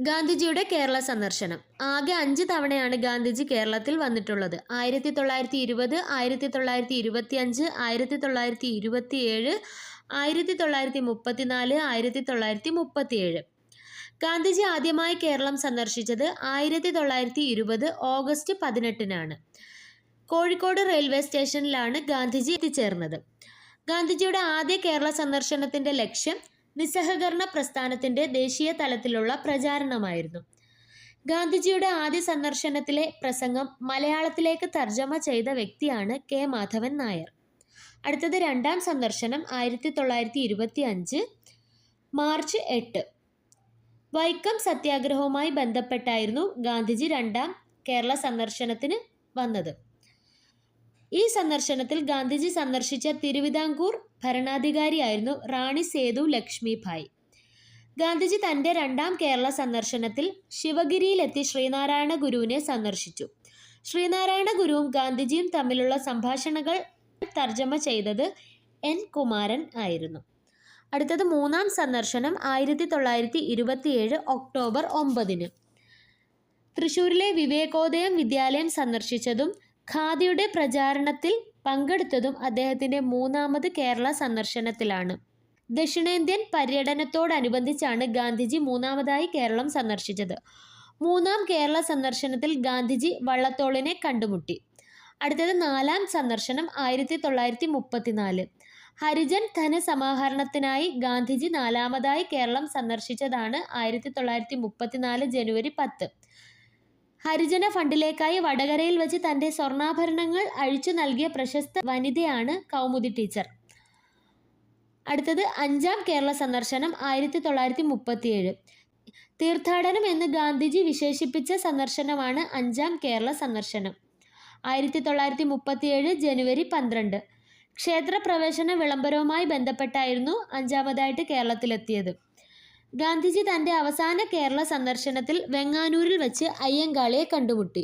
ഗാന്ധിജിയുടെ കേരള സന്ദർശനം. ആകെ 5 തവണയാണ് ഗാന്ധിജി കേരളത്തിൽ വന്നിട്ടുള്ളത്. 1920, 1925, 1927, 1934, 1937. ഗാന്ധിജി ആദ്യമായി കേരളം സന്ദർശിച്ചത് 1920 ഓഗസ്റ്റ് 18-നാണ്. കോഴിക്കോട് റെയിൽവേ സ്റ്റേഷനിലാണ് ഗാന്ധിജി എത്തിച്ചേർന്നത്. ഗാന്ധിജിയുടെ ആദ്യ കേരള സന്ദർശനത്തിന്റെ ലക്ഷ്യം നിസ്സഹകരണ പ്രസ്ഥാനത്തിന്റെ ദേശീയ തലത്തിലുള്ള പ്രചാരണമായിരുന്നു. ഗാന്ധിജിയുടെ ആദ്യ സന്ദർശനത്തിലെ പ്രസംഗം മലയാളത്തിലേക്ക് തർജ്ജമ ചെയ്ത വ്യക്തിയാണ് കെ മാധവൻ നായർ. അടുത്തത് രണ്ടാം സന്ദർശനം 1925 മാർച്ച് 8. വൈക്കം സത്യാഗ്രഹവുമായി ബന്ധപ്പെട്ടായിരുന്നു ഗാന്ധിജി രണ്ടാം കേരള സന്ദർശനത്തിന് വന്നത്. ഈ സന്ദർശനത്തിൽ ഗാന്ധിജി സന്ദർശിച്ച തിരുവിതാംകൂർ ഭരണാധികാരിയായിരുന്നു റാണി സേതു ലക്ഷ്മിഭായ്. ഗാന്ധിജി തൻ്റെ രണ്ടാം കേരള സന്ദർശനത്തിൽ ശിവഗിരിയിലെത്തി ശ്രീനാരായണ ഗുരുവിനെ സന്ദർശിച്ചു. ശ്രീനാരായണ ഗുരുവും ഗാന്ധിജിയും തമ്മിലുള്ള സംഭാഷണങ്ങൾ തർജ്ജമ ചെയ്തത് എൻ കുമാരൻ ആയിരുന്നു. അടുത്തത് മൂന്നാം സന്ദർശനം 1927 ഒക്ടോബർ 9. തൃശ്ശൂരിലെ വിവേകോദയം വിദ്യാലയം സന്ദർശിച്ചതും ഖാദിയുടെ പ്രചാരണത്തിൽ പങ്കെടുത്തതും അദ്ദേഹത്തിൻ്റെ മൂന്നാമത് കേരള സന്ദർശനത്തിലാണ്. ദക്ഷിണേന്ത്യൻ പര്യടനത്തോടനുബന്ധിച്ചാണ് ഗാന്ധിജി മൂന്നാമതായി കേരളം സന്ദർശിച്ചത്. മൂന്നാം കേരള സന്ദർശനത്തിൽ ഗാന്ധിജി വള്ളത്തോളിനെ കണ്ടുമുട്ടി. അടുത്തത് നാലാം സന്ദർശനം 1934. ഹരിജൻ ധനസമാഹരണത്തിനായി ഗാന്ധിജി നാലാമതായി കേരളം സന്ദർശിച്ചതാണ് 1934 ജനുവരി 10. ഹരിജന ഫണ്ടിലേക്കായി വടകരയിൽ വെച്ച് തൻ്റെ സ്വർണ്ണാഭരണങ്ങൾ അഴിച്ചു നൽകിയ പ്രശസ്ത വനിതയാണ് കൗമുദി ടീച്ചർ. അടുത്തത് അഞ്ചാം കേരള സന്ദർശനം 1937. തീർത്ഥാടനം എന്ന് ഗാന്ധിജി വിശേഷിപ്പിച്ച സന്ദർശനമാണ് അഞ്ചാം കേരള സന്ദർശനം. 1937 ജനുവരി 12. ക്ഷേത്രപ്രവേശന വിളംബരവുമായി ബന്ധപ്പെട്ടായിരുന്നു അഞ്ചാമതായിട്ട് കേരളത്തിലെത്തിയത്. ഗാന്ധിജി തൻ്റെ അവസാന കേരള സന്ദർശനത്തിൽ വെങ്ങാനൂരിൽ വെച്ച് അയ്യങ്കാളിയെ കണ്ടുമുട്ടി.